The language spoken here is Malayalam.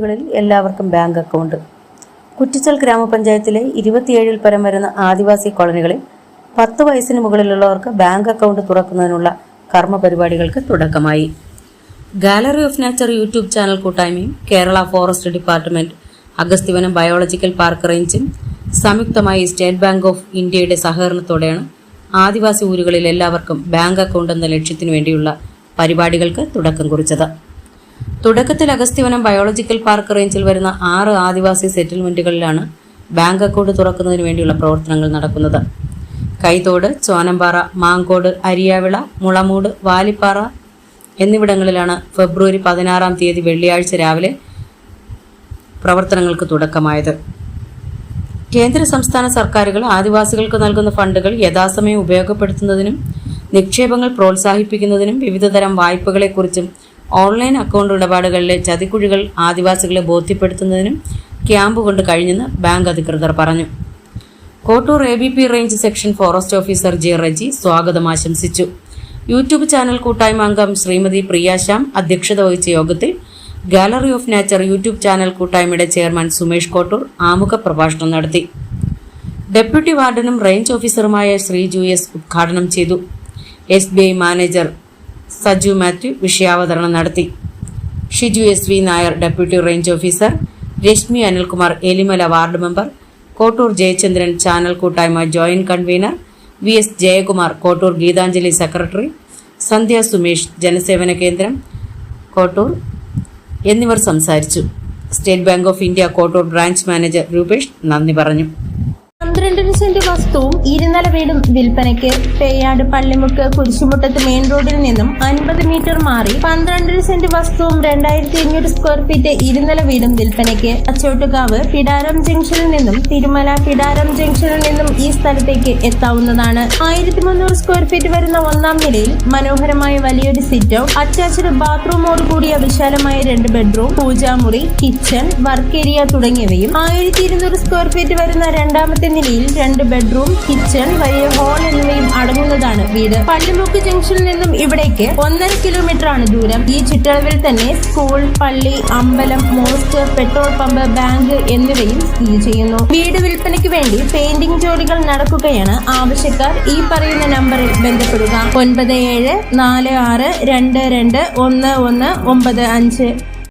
വീടുകളിൽ എല്ലാവർക്കും ബാങ്ക് അക്കൗണ്ട്. കുറ്റിച്ചൽ ഗ്രാമപഞ്ചായത്തിലെ 27 പരം വരുന്ന ആദിവാസി കോളനികളിൽ 10 വയസ്സിന് മുകളിലുള്ളവർക്ക് ബാങ്ക് അക്കൗണ്ട് തുറക്കുന്നതിനുള്ള കർമ്മ പരിപാടികൾക്ക് തുടക്കമായി. Gallery of nature YouTube channel കൂട്ടായ്മയും Kerala forest department, Agasthivanam biological park റേഞ്ചും സംയുക്തമായി സ്റ്റേറ്റ് ബാങ്ക് ഓഫ് ഇന്ത്യയുടെ സഹകരണത്തോടെയാണ് ആദിവാസി ഊരുകളിൽ എല്ലാവർക്കും ബാങ്ക് അക്കൗണ്ട് എന്ന ലക്ഷ്യത്തിനു വേണ്ടിയുള്ള പരിപാടികൾക്ക് തുടക്കം കുറിച്ചത്. തുടക്കത്തിൽ അഗസ്തിവനം ബയോളജിക്കൽ പാർക്ക് റേഞ്ചിൽ വരുന്ന 6 ആദിവാസി സെറ്റിൽമെന്റുകളിലാണ് ബാങ്ക് അക്കൗണ്ട് തുറക്കുന്നതിന് വേണ്ടിയുള്ള പ്രവർത്തനങ്ങൾ നടക്കുന്നത്. കൈത്തോട്, ചോനമ്പാറ, മാങ്കോട്, അരിയാവിള, മുളമൂട്, വാലിപ്പാറ എന്നിവിടങ്ങളിലാണ് ഫെബ്രുവരി 16-ാം തീയതി വെള്ളിയാഴ്ച രാവിലെ പ്രവർത്തനങ്ങൾക്ക് തുടക്കമായത്. കേന്ദ്ര സംസ്ഥാന സർക്കാരുകൾ ആദിവാസികൾക്ക് നൽകുന്ന ഫണ്ടുകൾ യഥാസമയം ഉപയോഗപ്പെടുത്തുന്നതിനും നിക്ഷേപങ്ങൾ പ്രോത്സാഹിപ്പിക്കുന്നതിനും വിവിധതരം വായ്പകളെക്കുറിച്ചും ഓൺലൈൻ അക്കൗണ്ട് ഇടപാടുകളിലെ ചതിക്കുഴികൾ ആദിവാസികളെ ബോധ്യപ്പെടുത്തുന്നതിനും ക്യാമ്പ് കൊണ്ട് കഴിഞ്ഞെന്ന് ബാങ്ക് അധികൃതർ പറഞ്ഞു. Kottoor ABP range section forest officer J. Reji സ്വാഗതം ആശംസിച്ചു. യൂട്യൂബ് ചാനൽ കൂട്ടായ്മ അംഗം ശ്രീമതി പ്രിയ ശ്യാം അധ്യക്ഷത വഹിച്ച യോഗത്തിൽ gallery of nature YouTube channel കൂട്ടായ്മയുടെ ചെയർമാൻ സുമേഷ് കോട്ടൂർ ആമുഖ പ്രഭാഷണം നടത്തി. ഡെപ്യൂട്ടി വാർഡനും റേഞ്ച് ഓഫീസറുമായ ശ്രീജു S. ഉദ്ഘാടനം ചെയ്തു. SBI മാനേജർ സജു മാത്യു വിഷയാവതരണം നടത്തി. Shiju SV Nair deputy range officer, Reshmi Anilkumar Elimala ward member, Kottoor Jayachandran channel കൂട്ടായ്മ joint convener, VS Jayakumar Kottoor Geethanjali secretary, Sandhya Sumesh Janasevana Kendram Kottoor എന്നിവർ സംസാരിച്ചു. State bank of India Kottoor branch manager Rupesh നന്ദി പറഞ്ഞു. 12 സെന്റ് വസ്തുവും 2 നില വീടും വിൽപ്പനയ്ക്ക്. പേയാട് പള്ളിമുക്ക് കുരിശുമുട്ടത്ത് മെയിൻ റോഡിൽ നിന്നും 50 മീറ്റർ മാറി 12 സെന്റ് വസ്തുവും 2500 സ്ക്വയർ ഫീറ്റ് 2 നില വീടും വിൽപ്പനയ്ക്ക്. അച്ചോട്ടുകാവ് പിടാരം ജംഗ്ഷനിൽ നിന്നും തിരുമല പിടാരം ജംഗ്ഷനിൽ നിന്നും ഈ സ്ഥലത്തേക്ക് എത്താവുന്നതാണ്. 1300 സ്ക്വയർ ഫീറ്റ് വരുന്ന 1-ാം നിലയിൽ മനോഹരമായ വലിയൊരു സിറ്റ് ഔട്ട്, അറ്റാച്ച്ഡ് ബാത്റൂമോട് കൂടിയ വിശാലമായ 2 ബെഡ്റൂം, പൂജാമുറി, കിച്ചൺ, വർക്ക് ഏരിയ തുടങ്ങിയവയും 1200 സ്ക്വയർ ഫീറ്റ് വരുന്ന 2-ാമത്തെ നിലയിൽ 2 ബെഡ്റൂം, കിച്ചൺ, വലിയ ഹാൾ എന്നിവയും അടങ്ങുന്നതാണ് വീട്. പള്ളിമുക്ക് ജംഗ്ഷനിൽ നിന്നും ഇവിടേക്ക് 1.5 കിലോമീറ്റർ ആണ് ദൂരം. ഈ ചുറ്റളവിൽ തന്നെ സ്കൂൾ, പള്ളി, അമ്പലം, മോസ്ക്, പെട്രോൾ പമ്പ്, ബാങ്ക് എന്നിവയും സ്ഥിതി ചെയ്യുന്നു. വീട് വിൽപ്പനയ്ക്ക് വേണ്ടി പെയിന്റിംഗ് ജോലികൾ നടക്കുകയാണ്. ആവശ്യക്കാർ ഈ പറയുന്ന നമ്പറിൽ ബന്ധപ്പെടുക. 9746221195.